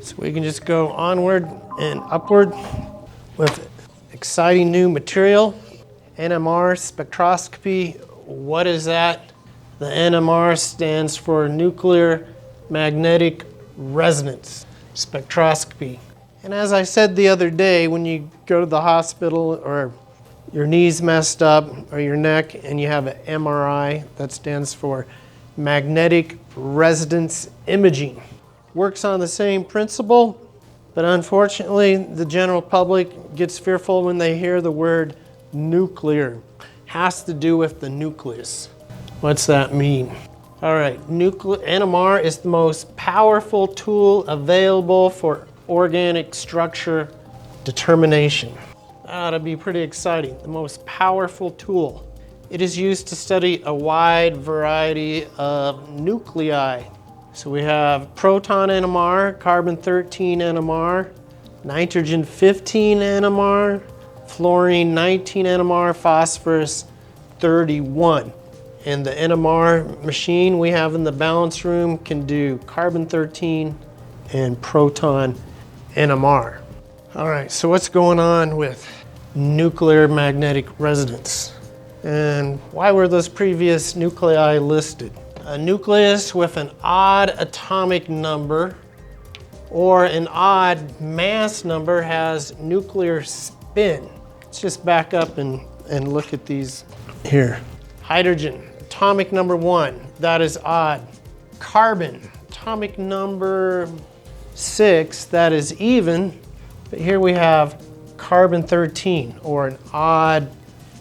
So we can just go onward and upward with exciting new material. N.M.R spectroscopy. What is that? The N.M.R stands for nuclear magnetic resonance spectroscopy. And as I said the other day, when you go to the hospital or your knee's messed up or your neck and you have an MRI, that stands for magnetic resonance imaging. Works on the same principle, but unfortunately the general public gets fearful when they hear the word nuclear. Has to do with the nucleus. What's that mean? All right, N.M.R is the most powerful tool available for organic structure determination. That ought to be pretty exciting. The most powerful tool. It is used to study a wide variety of nuclei. So we have proton N.M.R, carbon-13 N.M.R, nitrogen-15 N.M.R, fluorine-19 N.M.R, phosphorus-31. And the N.M.R machine we have in the balance room can do carbon-13 and proton N.M.R. All right, so what's going on with nuclear magnetic resonance? And why were those previous nuclei listed? A nucleus with an odd atomic number or an odd mass number has nuclear spin. Let's just back up and look at these here. Hydrogen, atomic number 1, that is odd. Carbon, atomic number 6, that is even. But here we have carbon-13, or an odd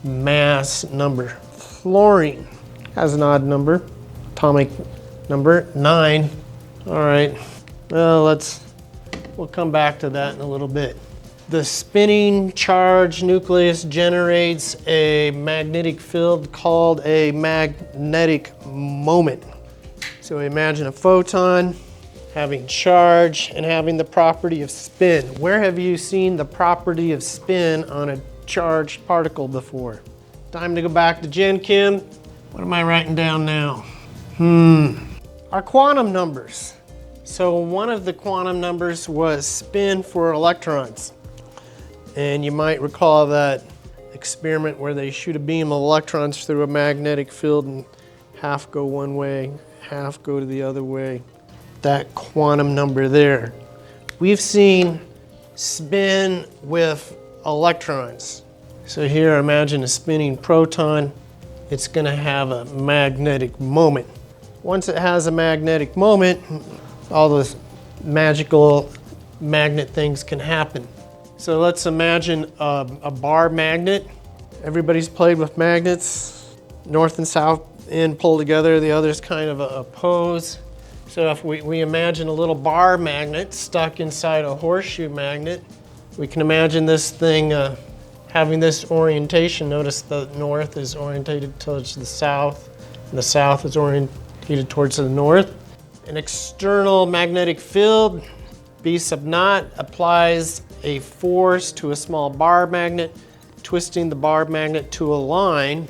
mass number. Fluorine has an odd number. Atomic number 9. All right, well, we'll come back to that in a little bit. The spinning charged nucleus generates a magnetic field called a magnetic moment. So imagine a photon having charge and having the property of spin. Where have you seen the property of spin on a charged particle before? Time to go back to Gen Chem. What am I writing down now? Our quantum numbers. So one of the quantum numbers was spin for electrons. And you might recall that experiment where they shoot a beam of electrons through a magnetic field and half go one way, half go to the other way. That quantum number there. We've seen spin with electrons. So here imagine a spinning proton. It's going to have a magnetic moment. Once it has a magnetic moment, all those magical magnet things can happen. So let's imagine a bar magnet. Everybody's played with magnets. North and south end pull together, the other's kind of oppose. So if we imagine a little bar magnet stuck inside a horseshoe magnet, we can imagine this thing having this orientation. Notice the north is orientated towards the south, and the south is orientated towards the north. An external magnetic field, B sub naught, applies a force to a small bar magnet, twisting the bar magnet to align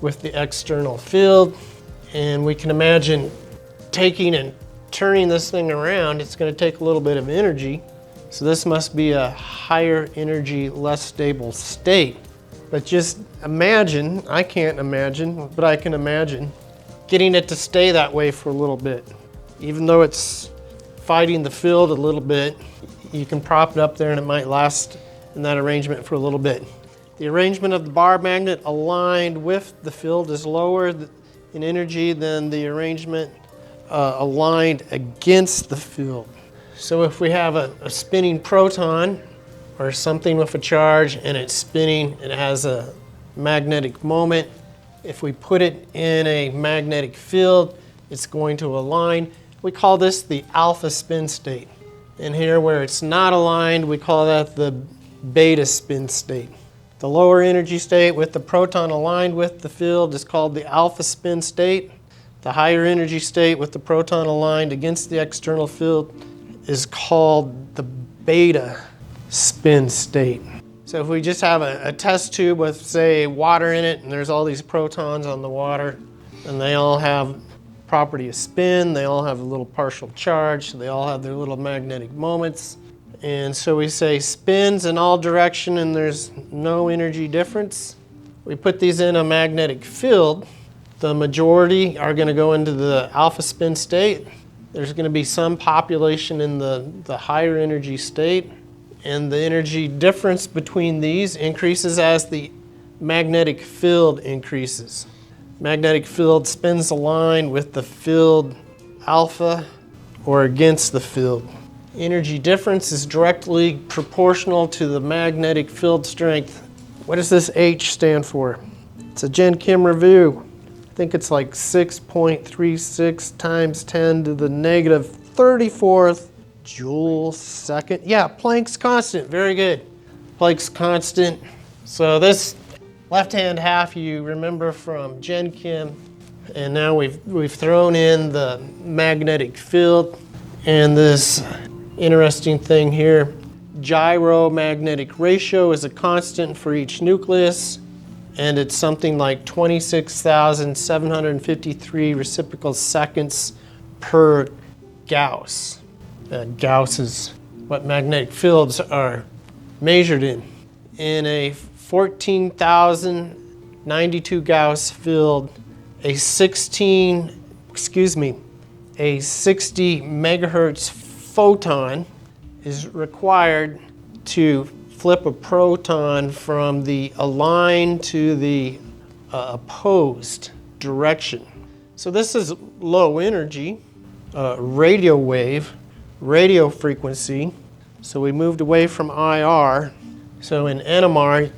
with the external field. And we can imagine taking and turning this thing around. It's going to take a little bit of energy. So this must be a higher energy, less stable state. But just imagine, I can't imagine, but I can imagine getting it to stay that way for a little bit. Even though it's fighting the field a little bit, you can prop it up there and it might last in that arrangement for a little bit. The arrangement of the bar magnet aligned with the field is lower in energy than the arrangement aligned against the field. So if we have a spinning proton or something with a charge and it's spinning, it has a magnetic moment. If we put it in a magnetic field, it's going to align. We call this the alpha spin state. And here where it's not aligned, we call that the beta spin state. The lower energy state with the proton aligned with the field is called the alpha spin state. The higher energy state with the proton aligned against the external field is called the beta spin state. So if we just have a test tube with, say, water in it, and there's all these protons on the water, and they all have property of spin. They all have a little partial charge, so they all have their little magnetic moments. And so we say spins in all direction and there's no energy difference. We put these in a magnetic field. The majority are going to go into the alpha spin state. There's going to be some population in the higher energy state. And the energy difference between these increases as the magnetic field increases. Magnetic field spins aligned with the field alpha or against the field. Energy difference is directly proportional to the magnetic field strength. What does this H stand for? It's a Gen Chem review. I think it's like 6.36 times 10 to the negative 34th joule second. Yeah, Planck's constant. Very good. Planck's constant. So this left-hand half you remember from Gen Chem, and now we've thrown in the magnetic field and this interesting thing here. Gyromagnetic ratio is a constant for each nucleus, and it's something like 26,753 reciprocal seconds per Gauss. Gauss is what magnetic fields are measured in. In a 14,092 Gauss field, a 60 megahertz photon is required to flip a proton from the aligned to the opposed direction. So this is low energy, radio wave, radio frequency. So we moved away from IR. So in N.M.R,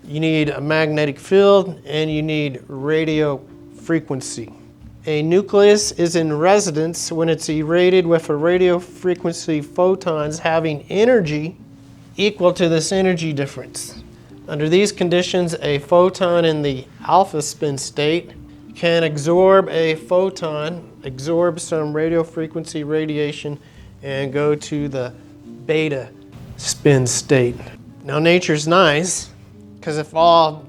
you need a magnetic field and you need radio frequency. A nucleus is in resonance when it's irradiated with a radio frequency photons having energy equal to this energy difference. Under these conditions, a photon in the alpha spin state can absorb some radio frequency radiation and go to the beta spin state. Now nature's nice, because if all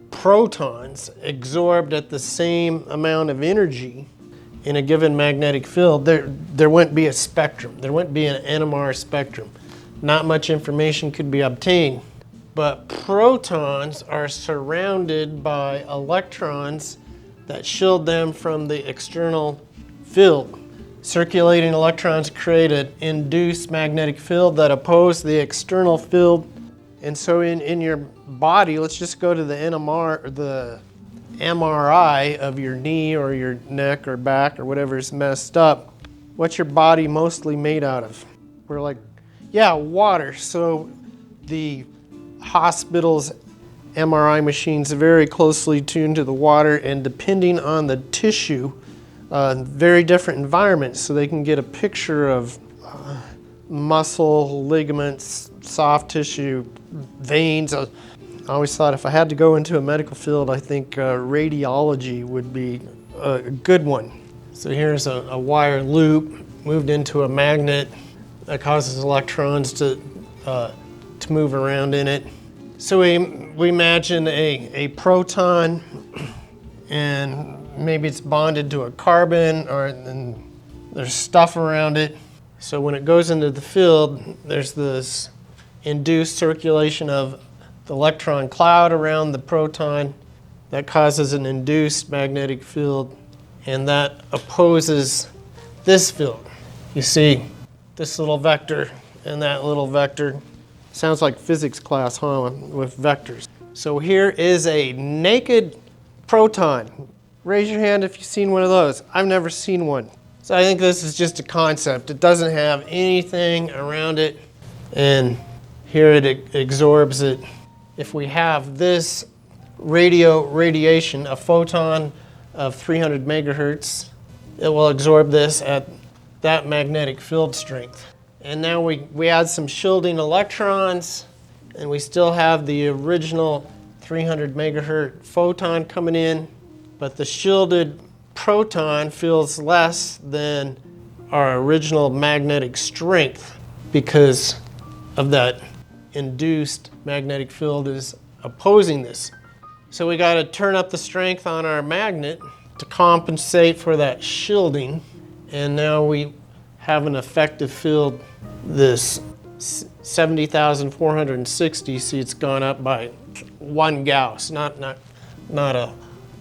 protons absorbed at the same amount of energy in a given magnetic field, there wouldn't be a spectrum. There wouldn't be an N.M.R spectrum. Not much information could be obtained. But protons are surrounded by electrons that shield them from the external field. Circulating electrons create an induced magnetic field that oppose the external field. And so in your body, let's just go to the N.M.R, or the MRI of your knee or your neck or back or whatever is messed up. What's your body mostly made out of? We're like, yeah, water. So the hospital's MRI machines are very closely tuned to the water, and depending on the tissue, very different environments, so they can get a picture of muscle, ligaments, soft tissue, veins. I always thought if I had to go into a medical field, I think radiology would be a good one. So here's a wire loop moved into a magnet that causes electrons to move around in it. So we imagine a proton, and maybe it's bonded to a carbon, and there's stuff around it. So when it goes into the field, there's this induced circulation of the electron cloud around the proton that causes an induced magnetic field, and that opposes this field. You see this little vector and that little vector. Sounds like physics class, huh, with vectors. So here is a naked proton. Raise your hand if you've seen one of those. I've never seen one. So I think this is just a concept. It doesn't have anything around it, and here it absorbs it. If we have this radiation, a photon of 300 megahertz, it will absorb this at that magnetic field strength. And now we add some shielding electrons, and we still have the original 300 megahertz photon coming in, but the shielded proton feels less than our original magnetic strength because of that induced magnetic field is opposing this. So we got to turn up the strength on our magnet to compensate for that shielding. And now we have an effective field, this 70,460. See, it's gone up by 1 Gauss, not a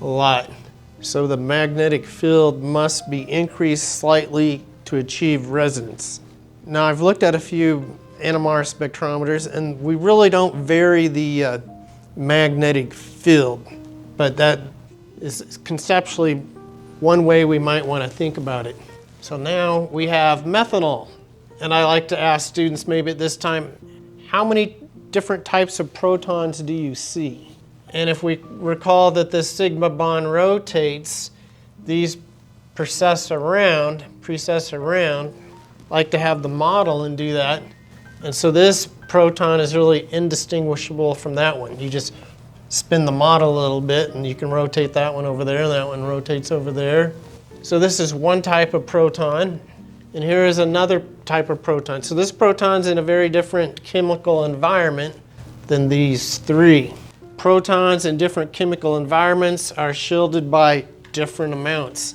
lot. So the magnetic field must be increased slightly to achieve resonance. Now I've looked at a few N.M.R spectrometers, and we really don't vary the magnetic field, but that is conceptually one way we might want to think about it. So now we have methanol, and I like to ask students maybe at this time, how many different types of protons do you see? And if we recall that this sigma bond rotates, these precess around, like to have the model and do that. And so this proton is really indistinguishable from that one. You just spin the model a little bit and you can rotate that one over there and that one rotates over there. So this is one type of proton, and here is another type of proton. So this proton's in a very different chemical environment than these three. Protons in different chemical environments are shielded by different amounts.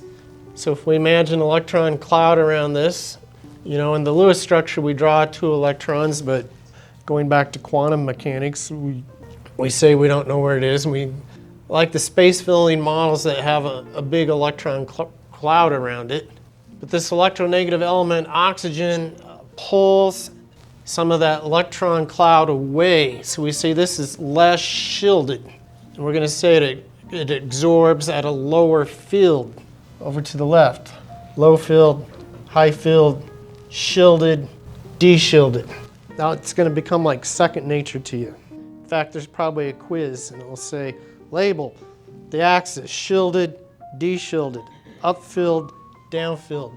So if we imagine an electron cloud around this, you know, in the Lewis structure we draw 2 electrons, but going back to quantum mechanics, we say we don't know where it is. And we like the space filling models that have a big electron cloud around it. But this electronegative element, oxygen, pulls some of that electron cloud away. So we say this is less shielded. And we're going to say it absorbs at a lower field. Over to the left. Low field, high field, shielded, de-shielded. Now it's going to become like second nature to you. In fact, there's probably a quiz and it will say, label the axis, shielded, de-shielded, upfilled, downfilled.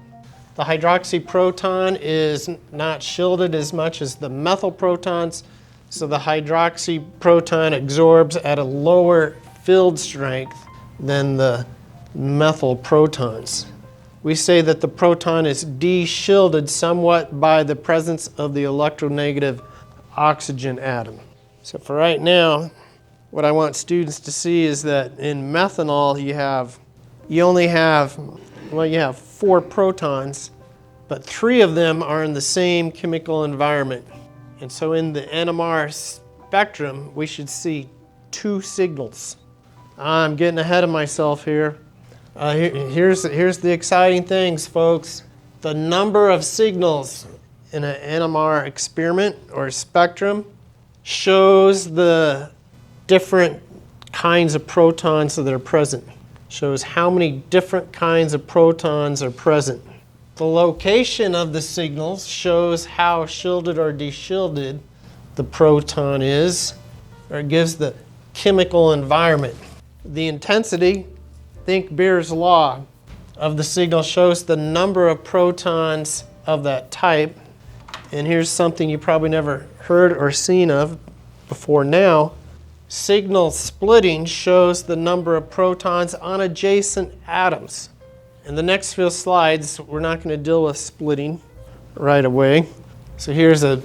The hydroxy proton is not shielded as much as the methyl protons, so the hydroxy proton absorbs at a lower field strength than the methyl protons. We say that the proton is de-shielded somewhat by the presence of the electronegative oxygen atom. So for right now, what I want students to see is that in methanol you have 4 protons, but 3 of them are in the same chemical environment. And so in the N.M.R spectrum, we should see 2 signals. I'm getting ahead of myself here. Here's the exciting things, folks. The number of signals in an N.M.R experiment or spectrum shows the different kinds of protons that are present. Shows how many different kinds of protons are present. The location of the signals shows how shielded or de-shielded the proton is, or it gives the chemical environment. The intensity, think Beer's law, of the signal shows the number of protons of that type. And here's something you probably never heard or seen of before now. Signal splitting shows the number of protons on adjacent atoms. In the next few slides, we're not going to deal with splitting right away. So here's a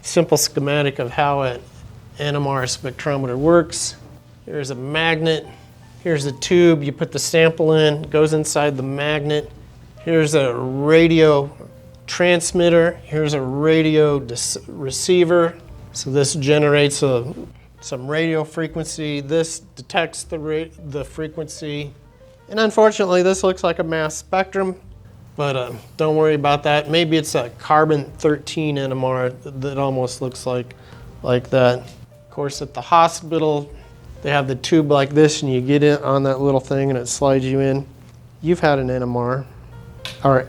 simple schematic of how an N.M.R spectrometer works. Here's a magnet. Here's a tube. You put the sample in, it goes inside the magnet. Here's a radio transmitter. Here's a radio receiver. So this generates some radio frequency. This detects the frequency. And unfortunately, this looks like a mass spectrum, but don't worry about that. Maybe it's a carbon-13 N.M.R that almost looks like that. Of course, at the hospital, they have the tube like this, and you get it on that little thing, and it slides you in. You've had an N.M.R. All right,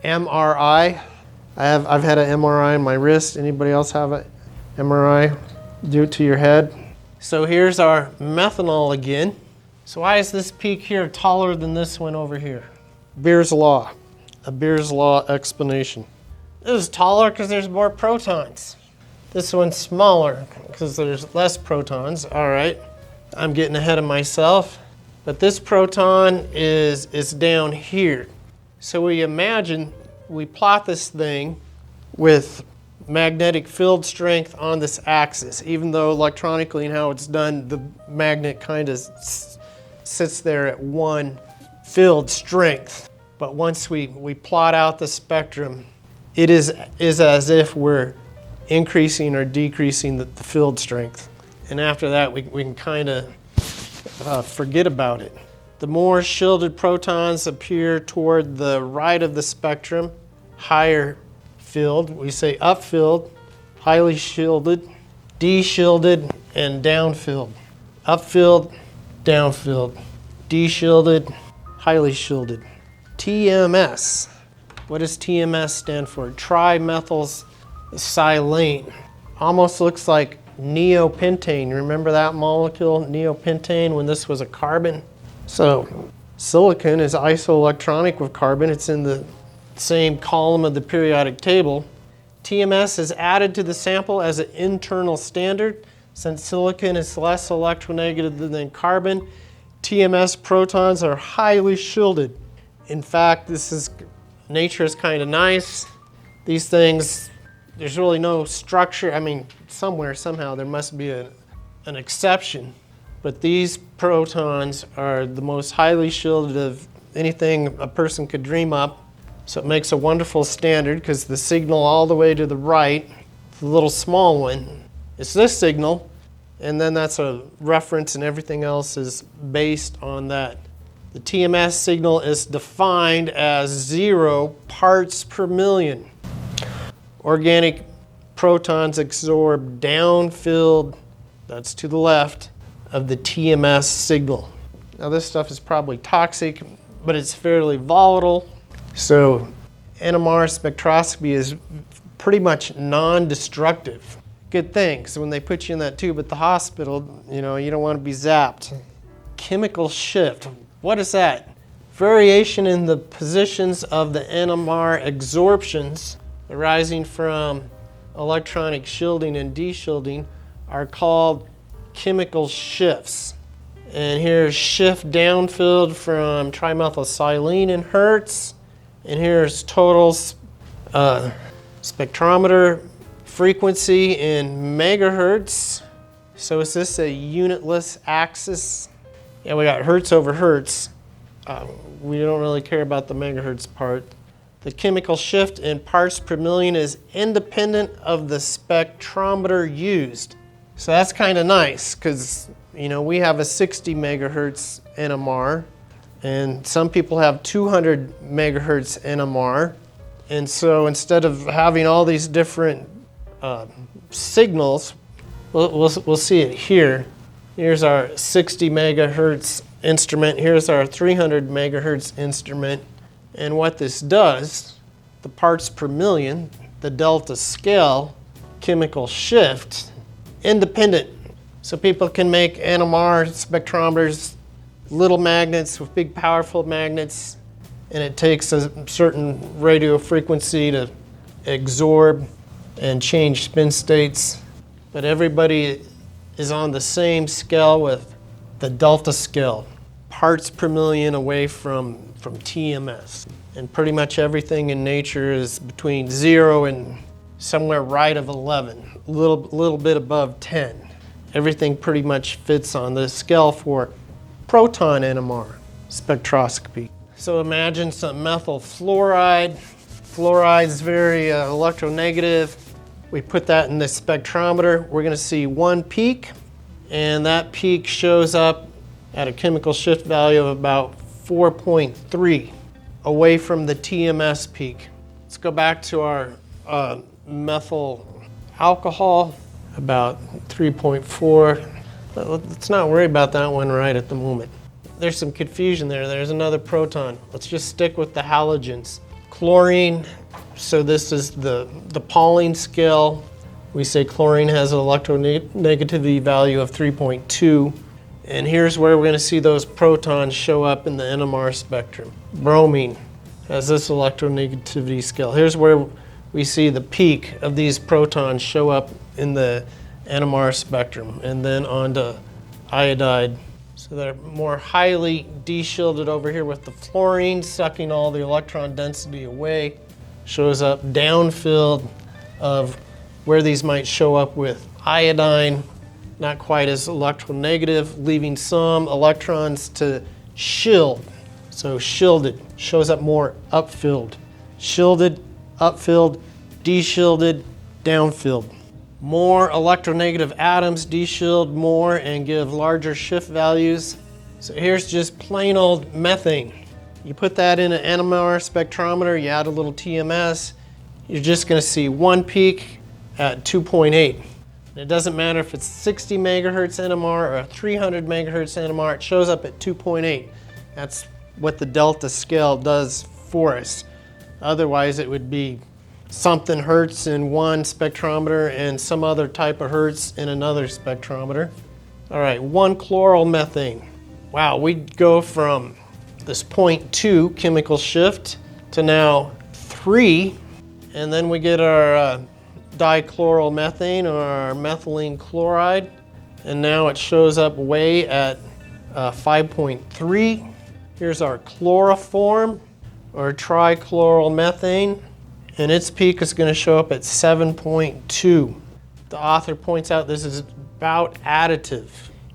MRI. I've had an MRI on my wrist. Anybody else have an MRI? Do it to your head. So here's our methanol again. So why is this peak here taller than this one over here? Beer's law, a Beer's law explanation. This is taller because there's more protons. This one's smaller because there's less protons. All right, I'm getting ahead of myself. But this proton is down here. So we imagine, we plot this thing with magnetic field strength on this axis, even though electronically and how it's done, the magnet kind of sits there at 1 field strength. But once we plot out the spectrum, it is as if we're increasing or decreasing the field strength. And after that, we can kind of forget about it. The more shielded protons appear toward the right of the spectrum, higher field. We say upfield, highly shielded, de-shielded, and downfield. Upfield, downfield, de-shielded, highly shielded. TMS. What does TMS stand for? Trimethylsilane. Almost looks like neopentane. Remember that molecule, neopentane, when this was a carbon? So silicon is isoelectronic with carbon. It's in the same column of the periodic table. TMS is added to the sample as an internal standard. Since silicon is less electronegative than carbon, TMS protons are highly shielded. In fact, nature is kind of nice. These things, there's really no structure. I mean, somehow, there must be an exception. But these protons are the most highly shielded of anything a person could dream up. So it makes a wonderful standard because the signal all the way to the right, the little small one, is this signal. And then that's a reference and everything else is based on that. The TMS signal is defined as 0 parts per million. Organic protons absorb downfield, that's to the left, of the TMS signal. Now this stuff is probably toxic, but it's fairly volatile. So N.M.R spectroscopy is pretty much non-destructive. Good thing, because when they put you in that tube at the hospital, you don't want to be zapped. Chemical shift, what is that? Variation in the positions of the N.M.R absorptions arising from electronic shielding and de-shielding are called chemical shifts. And here's shift downfield from trimethylsilane in hertz. And here's total spectrometer frequency in megahertz. So is this a unitless axis? Yeah, we got hertz over hertz. We don't really care about the megahertz part. The chemical shift in parts per million is independent of the spectrometer used. So that's kind of nice because, we have a 60 megahertz N.M.R. and some people have 200 megahertz N.M.R. And so instead of having all these different signals, we'll see it here. Here's our 60 megahertz instrument. Here's our 300 megahertz instrument. And what this does, the parts per million, the delta scale, chemical shift, independent. So people can make N.M.R spectrometers, little magnets with big powerful magnets, and it takes a certain radio frequency to absorb and change spin states. But everybody is on the same scale with the delta scale, parts per million away from TMS. And pretty much everything in nature is between 0 and somewhere right of 11, a little bit above 10. Everything pretty much fits on the scale for proton N.M.R spectroscopy. So imagine some methyl fluoride. Fluoride is very electronegative. We put that in the spectrometer. We're going to see one peak, and that peak shows up at a chemical shift value of about 4.3 away from the TMS peak. Let's go back to our methyl alcohol, about 3.4. Let's not worry about that one right at the moment. There's some confusion there. There's another proton. Let's just stick with the halogens. Chlorine, so this is the Pauling scale. We say chlorine has an electronegativity value of 3.2. And here's where we're going to see those protons show up in the N.M.R spectrum. Bromine has this electronegativity scale. Here's where we see the peak of these protons show up in the N.M.R spectrum, and then on to iodide. So they're more highly de-shielded over here with the fluorine sucking all the electron density away. Shows up downfield of where these might show up with iodine, not quite as electronegative, leaving some electrons to shield. So shielded shows up more upfilled. Shielded, upfilled, deshielded, downfilled. More electronegative atoms deshield more and give larger shift values. So here's just plain old methane. You put that in an N.M.R spectrometer, you add a little TMS, you're just going to see one peak at 2.8. It doesn't matter if it's 60 megahertz N.M.R or 300 megahertz N.M.R, it shows up at 2.8. That's what the delta scale does for us. Otherwise it would be something hertz in one spectrometer and some other type of hertz in another spectrometer. All right, 1-chlorylmethane. Wow, we'd go from this 0.2 chemical shift to now 3, and then we get our dichloromethane or our methylene chloride, and now it shows up way at 5.3. Here's our chloroform or trichloromethane, and its peak is going to show up at 7.2. The author points out this is about additive.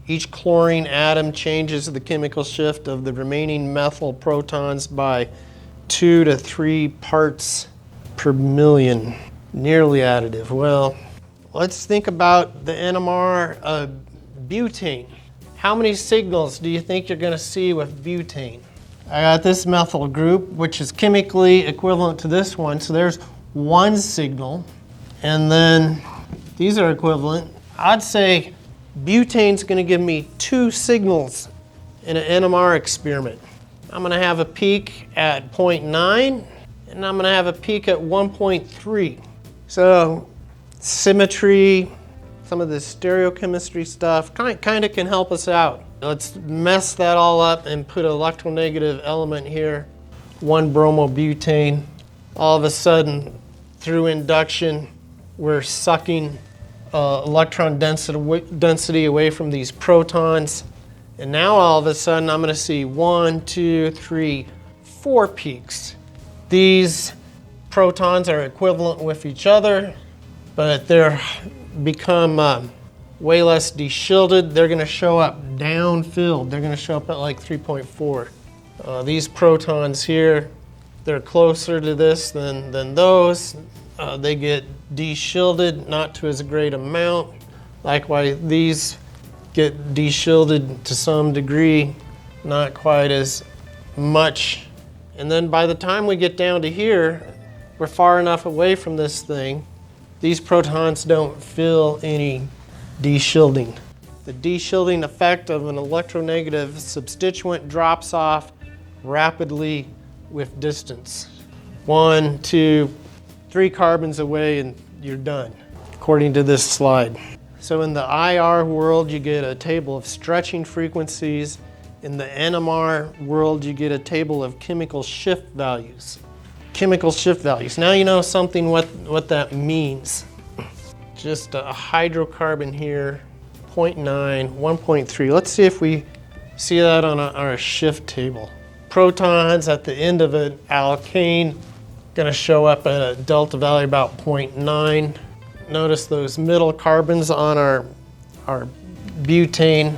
Each chlorine atom changes the chemical shift of the remaining methyl protons by 2 to 3 parts per million. Nearly additive. Well, let's think about the N.M.R butane. How many signals do you think you're going to see with butane? I got this methyl group, which is chemically equivalent to this one. So there's one signal, and then these are equivalent. I'd say butane's going to give me 2 signals in an N.M.R experiment. I'm going to have a peak at 0.9, and I'm going to have a peak at 1.3. So symmetry, some of the stereochemistry stuff kind of can help us out. Let's mess that all up and put an electronegative element here, 1-bromobutane. All of a sudden, through induction, we're sucking electron density away from these protons. And now all of a sudden, I'm going to see 1, 2, 3, 4 peaks. These protons are equivalent with each other, but they're become way less deshielded. They're going to show up downfilled. They're going to show up at like 3.4. These protons here, they're closer to this than those. They get deshielded, not to as great amount. Likewise, these get deshielded to some degree, not quite as much. And then by the time we get down to here, we're far enough away from this thing. These protons don't feel any deshielding. The deshielding effect of an electronegative substituent drops off rapidly with distance. 1, 2, 3 carbons away and you're done, according to this slide. So in the IR world, you get a table of stretching frequencies. In the N.M.R world, you get a table of chemical shift values. Chemical shift values. Now you know something what that means. Just a hydrocarbon here, 0.9, 1.3. Let's see if we see that on our shift table. Protons at the end of an alkane going to show up at a delta value about 0.9. Notice those middle carbons on our butane,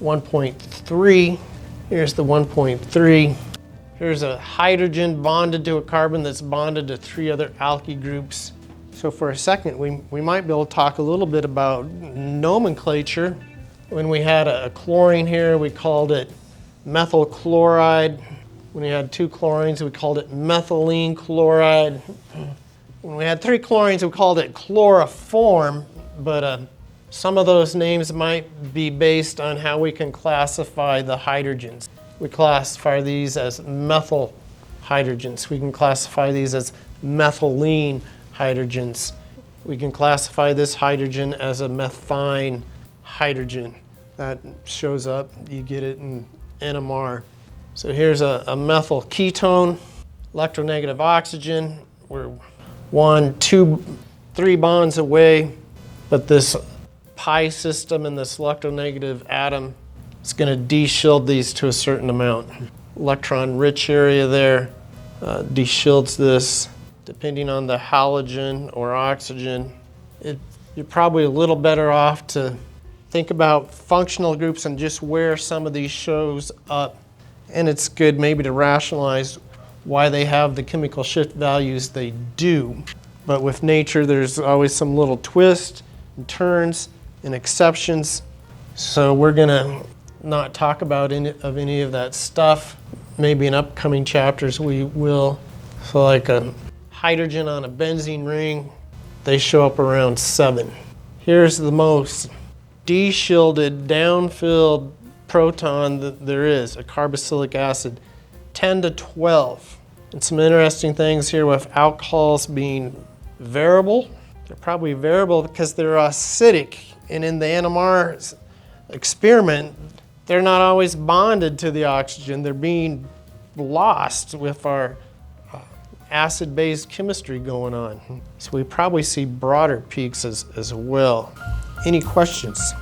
1.3. Here's the 1.3. Here's a hydrogen bonded to a carbon that's bonded to 3 other alky groups. So for a second, we might be able to talk a little bit about nomenclature. When we had a chlorine here, we called it methyl chloride. When we had 2 chlorines, we called it methylene chloride. When we had 3 chlorines, we called it chloroform, but some of those names might be based on how we can classify the hydrogens. We classify these as methyl hydrogens. We can classify these as methylene hydrogens. We can classify this hydrogen as a methine hydrogen. That shows up, you get it in N.M.R. So here's a methyl ketone, electronegative oxygen. We're 1, 2, 3 bonds away, but this pi system and this electronegative atom is going to deshield these to a certain amount. Electron rich area there deshields this. Depending on the halogen or oxygen, you're probably a little better off to think about functional groups and just where some of these shows up and it's good maybe to rationalize why they have the chemical shift values they do. But with nature, there's always some little twists and turns and exceptions. So we're gonna not talk about any of that stuff. Maybe in upcoming chapters we will. So like a hydrogen on a benzene ring, they show up around 7. Here's the most de-shielded, down-filled proton that there is, a carboxylic acid, 10 to 12. And some interesting things here with alcohols being variable. They're probably variable because they're acidic, and in the N.M.R experiment, they're not always bonded to the oxygen. They're being lost with our acid-base chemistry going on. So we probably see broader peaks as well. Any questions?